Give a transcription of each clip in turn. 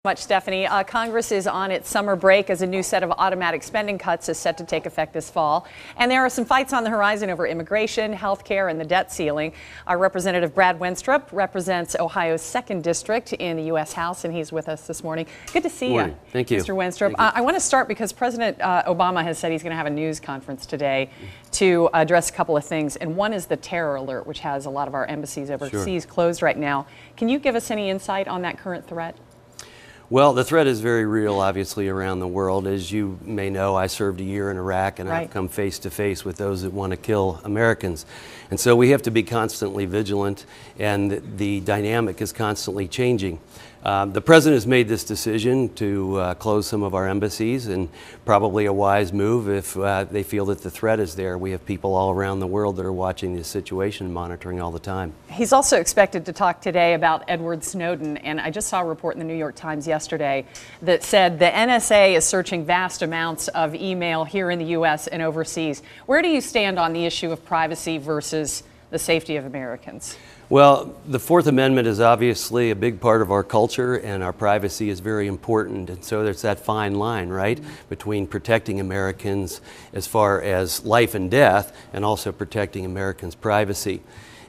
Much, Stephanie. Congress is on its summer break as a new set of automatic spending cuts is set to take effect this fall. And there are some fights on the horizon over immigration, health care, and the debt ceiling. Our Representative Brad Wenstrup represents Ohio's 2nd District in the U.S. House, and he's with us this morning. Good to see you. Thank you. Mr. Wenstrup. I want to start because President Obama has said he's going to have a news conference today to address a couple of things. And one is the terror alert, which has a lot of our embassies overseas closed right now. Can you give us any insight on that current threat? Well, the threat is very real, obviously, around the world. As you may know, I served a year in Iraq, and I've come face to face with those that want to kill Americans. And so we have to be constantly vigilant, and the dynamic is constantly changing. The president has made this decision to close some of our embassies, and probably a wise move if they feel that the threat is there. We have people all around the world that are watching this situation and monitoring all the time. He's also expected to talk today about Edward Snowden, and I just saw a report in the New York Times yesterday that said the NSA is searching vast amounts of email here in the U.S. and overseas. Where do you stand on the issue of privacy versus the safety of Americans? Well, the Fourth Amendment is obviously a big part of our culture, and our privacy is very important. And so there's that fine line, right, between protecting Americans as far as life and death, and also protecting Americans' privacy.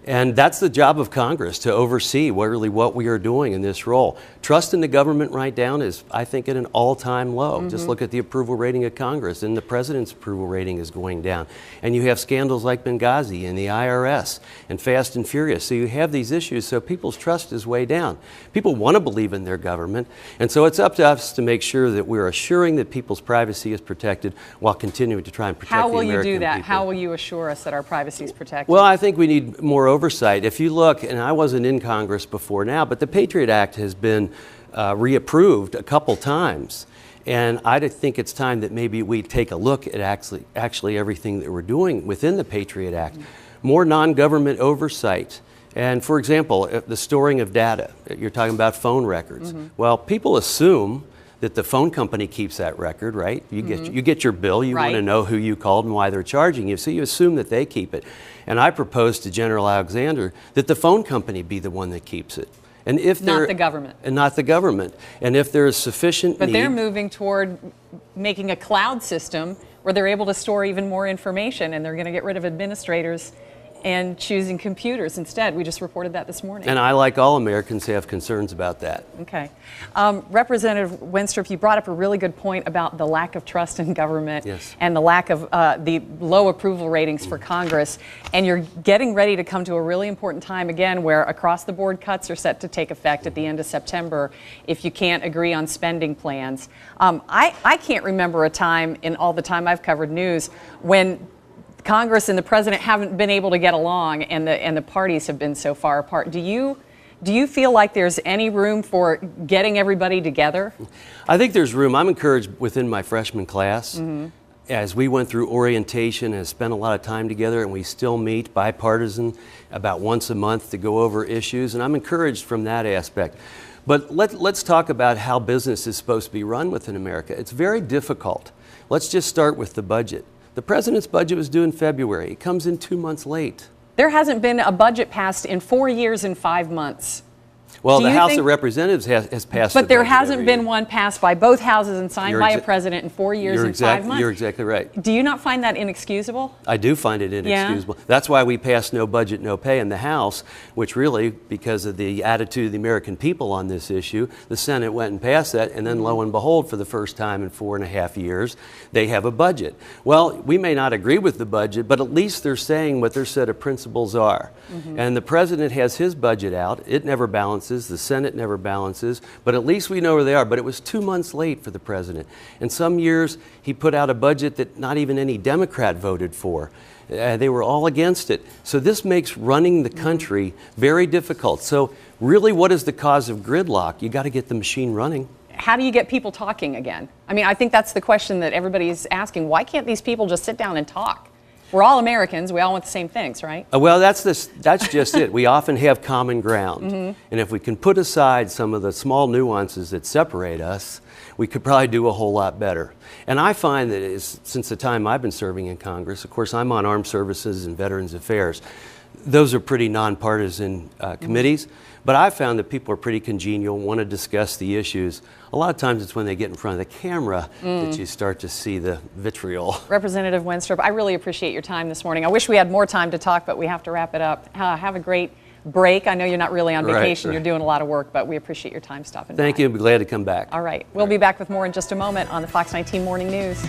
And that's the job of Congress, to oversee what we are doing in this role. Trust in the government right now is, I think, at an all-time low. Just look at the approval rating of Congress, and the president's approval rating is going down. And you have scandals like Benghazi and the IRS and Fast and Furious. So you have these issues, so people's trust is way down. People want to believe in their government, and so it's up to us to make sure that we're assuring that people's privacy is protected while continuing to try and protect the American people. How will you do that? How will you assure us that our privacy is protected? Well, I think we need more oversight. If you look, and I wasn't in Congress before now, but the Patriot Act has been reapproved a couple times. And I think it's time that maybe we take a look at actually everything that we're doing within the Patriot Act. More non-government oversight. And for example, the storing of data. You're talking about phone records. Well, people assume that the phone company keeps that record, right? You get your bill, you want to know who you called and why they're charging you, so you assume that they keep it. And I proposed to General Alexander that the phone company be the one that keeps it. And if not the government. And not the government. And if there is sufficient But they're moving toward making a cloud system where they're able to store even more information, and they're going to get rid of administrators and choosing computers instead. We just reported that this morning. And I, like all Americans, have concerns about that. Okay. Representative Wenstrup, you brought up a really good point about the lack of trust in government and the lack of the low approval ratings for Congress. And you're getting ready to come to a really important time again where across-the-board cuts are set to take effect at the end of September if you can't agree on spending plans. I can't remember a time in all the time I've covered news when Congress and the president haven't been able to get along, and the parties have been so far apart. Do you feel like there's any room for getting everybody together? I think there's room. I'm encouraged within my freshman class. As we went through orientation and spent a lot of time together, and we still meet bipartisan about once a month to go over issues, and I'm encouraged from that aspect. But let's talk about how business is supposed to be run within America. It's very difficult. Let's just start with the budget. The president's budget was due in February. It comes in 2 months late. There hasn't been a budget passed in 4 years and 5 months. Well, the House of Representatives has passed. But there hasn't been one passed by both houses and signed by a president in 4 years and 5 months. You're exactly right. Do you not find that inexcusable? I do find it inexcusable. Yeah. That's why we passed no budget, no pay in the House, which really, because of the attitude of the American people on this issue, the Senate went and passed that, and then lo and behold, for the first time in 4.5 years, they have a budget. Well, we may not agree with the budget, but at least they're saying what their set of principles are. And the president has his budget out. It never balances. The Senate never balances, but at least we know where they are. But it was 2 months late for the president. And some years he put out a budget that not even any Democrat voted for. They were all against it. So this makes running the country very difficult. So really, what is the cause of gridlock? You got to get the machine running. How do you get people talking again? I mean, I think that's the question that everybody's asking. Why can't these people just sit down and talk? We're all Americans. We all want the same things, right? Well, that's just it. We often have common ground. And if we can put aside some of the small nuances that separate us, we could probably do a whole lot better. And I find that since the time I've been serving in Congress, of course, I'm on Armed Services and Veterans Affairs, those are pretty nonpartisan committees. But I've found that people are pretty congenial, want to discuss the issues. A lot of times it's when they get in front of the camera that you start to see the vitriol. Representative Wenstrup, I really appreciate your time this morning. I wish we had more time to talk, but we have to wrap it up. Have a great break. I know you're not really on vacation. Right. You're doing a lot of work, but we appreciate your time stopping by. Thank you. I'll be glad to come back. All right. We'll be back with more in just a moment on the Fox 19 Morning News.